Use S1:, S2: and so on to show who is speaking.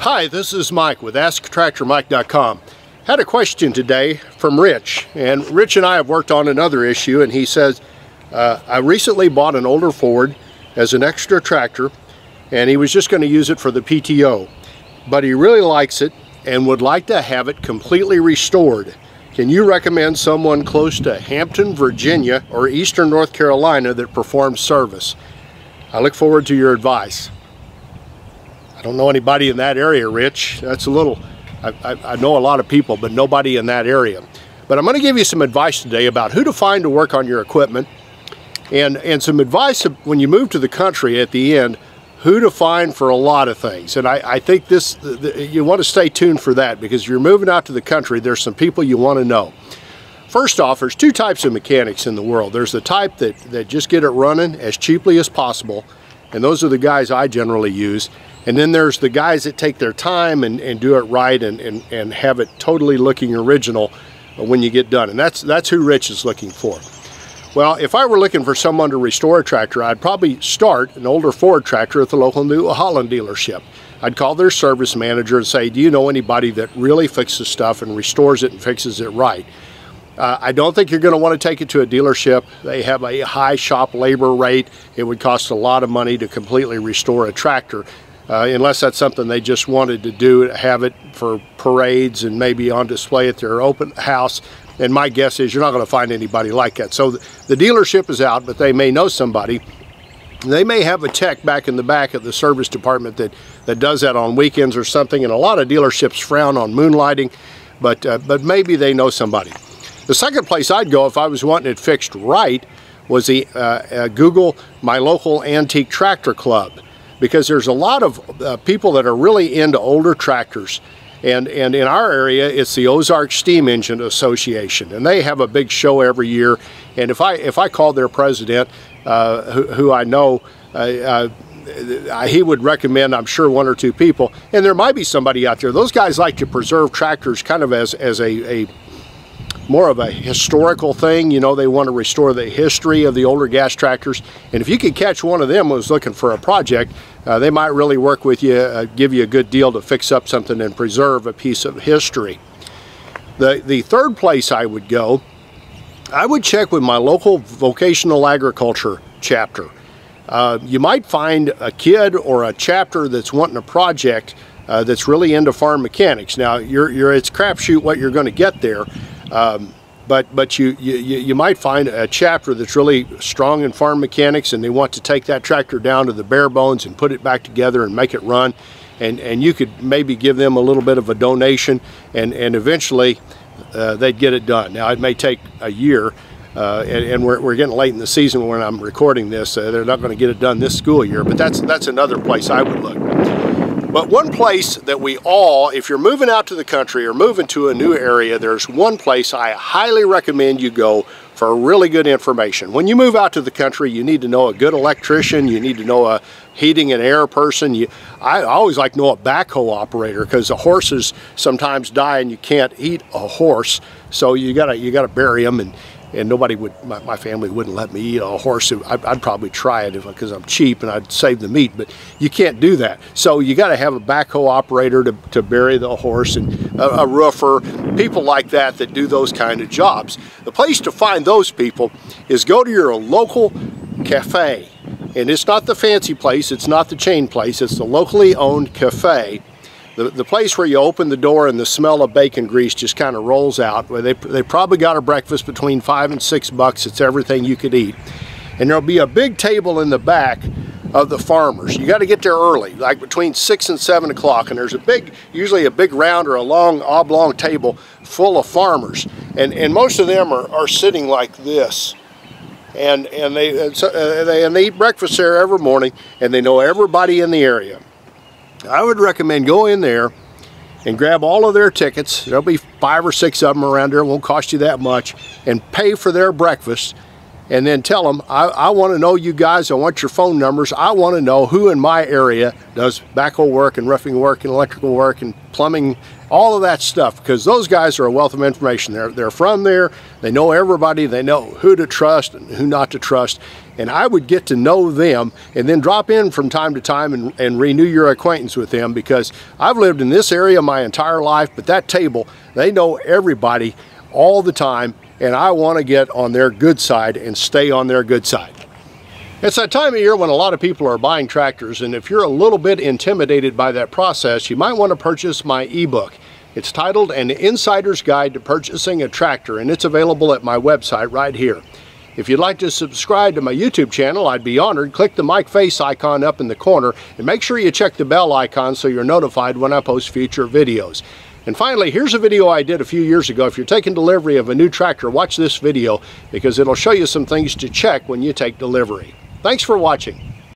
S1: Hi, this is Mike with AskTractorMike.com. Had a question today from Rich, and Rich and I have worked on another issue, and he says, I recently bought an older Ford as an extra tractor, and he was just going to use it for the PTO, but he really likes it and would like to have it completely restored. Can you recommend someone close to Hampton, Virginia or Eastern North Carolina that performs service? I look forward to your advice. I don't know anybody in that area, Rich. That's a little, I know a lot of people, but nobody in that area. But I'm going to give you some advice today about who to find to work on your equipment, and some advice when you move to the country at the end, who to find for a lot of things. And I think you want to stay tuned for that, because you're moving out to the country, there's some people you want to know. First off, there's two types of mechanics in the world. There's the type that just get it running as cheaply as possible, and those are the guys I generally use. And then there's the guys that take their time and do it right and have it totally looking original when you get done. And that's who Rich is looking for. Well, if I were looking for someone to restore a tractor, I'd probably start an older Ford tractor at the local New Holland dealership. I'd call their service manager and say, do you know anybody that really fixes stuff and restores it and fixes it right? I don't think you're going to want to take it to a dealership. They have a high shop labor rate. It would cost a lot of money to completely restore a tractor. Unless that's something they just wanted to do, have it for parades and maybe on display at their open house. And my guess is you're not going to find anybody like that. So the dealership is out, but they may know somebody. They may have a tech back in the back of the service department that does that on weekends or something. And a lot of dealerships frown on moonlighting, but maybe they know somebody. The second place I'd go if I was wanting it fixed right was the Google My Local Antique Tractor Club. Because there's a lot of people that are really into older tractors, and in our area it's the Ozark Steam Engine Association, and they have a big show every year. And if I called their president, who I know, he would recommend, I'm sure, one or two people, and there might be somebody out there. Those guys like to preserve tractors kind of as a more of a historical thing. You know, they want to restore the history of the older gas tractors, and if you could catch one of them who's looking for a project, they might really work with you, give you a good deal to fix up something and preserve a piece of history. The third place I would go, I would check with my local vocational agriculture chapter. You might find a kid or a chapter that's wanting a project that's really into farm mechanics. Now, it's crapshoot what you're going to get there. But you might find a chapter that's really strong in farm mechanics, and they want to take that tractor down to the bare bones and put it back together and make it run, and you could maybe give them a little bit of a donation, and eventually they'd get it done. Now, it may take a year, and we're getting late in the season when I'm recording this. They're not going to get it done this school year, but that's another place I would look. But one place that we all, if you're moving out to the country or moving to a new area, there's one place I highly recommend you go for really good information. When you move out to the country, you need to know a good electrician, you need to know a heating and air person. I always like to know a backhoe operator, because the horses sometimes die and you can't eat a horse, so you gotta bury them, and nobody would, my family wouldn't let me eat a horse. I'd probably try it because I'm cheap and I'd save the meat, but you can't do that. So you got to have a backhoe operator to bury the horse, and a roofer, people like that do those kind of jobs. The place to find those people is go to your local cafe. And it's not the fancy place, it's not the chain place, it's the locally owned cafe. The place where you open the door and the smell of bacon grease just kind of rolls out. They probably got a breakfast between $5 and $6. It's everything you could eat. And there'll be a big table in the back of the farmers. You got to get there early, like between 6 and 7 o'clock. And there's usually a big round or a long oblong table full of farmers. And most of them are sitting like this. And they eat breakfast there every morning, and they know everybody in the area. I would recommend go in there and grab all of their tickets. There'll be 5 or 6 of them around there. It won't cost you that much. And pay for their breakfast. and then tell them, I want to know you guys, I want your phone numbers, I want to know who in my area does backhoe work and roofing work and electrical work and plumbing, all of that stuff, because those guys are a wealth of information. They're from there, they know everybody, they know who to trust and who not to trust, and I would get to know them and then drop in from time to time and renew your acquaintance with them, because I've lived in this area my entire life, but that table, they know everybody all the time, and I want to get on their good side and stay on their good side. It's that time of year when a lot of people are buying tractors, and if you're a little bit intimidated by that process, you might want to purchase my ebook. It's titled An Insider's Guide to Purchasing a Tractor, and it's available at my website right here. If you'd like to subscribe to my YouTube channel, I'd be honored. Click the mic face icon up in the corner, and make sure you check the bell icon so you're notified when I post future videos. And finally, here's a video I did a few years ago. If you're taking delivery of a new tractor, watch this video, because it'll show you some things to check when you take delivery. Thanks for watching.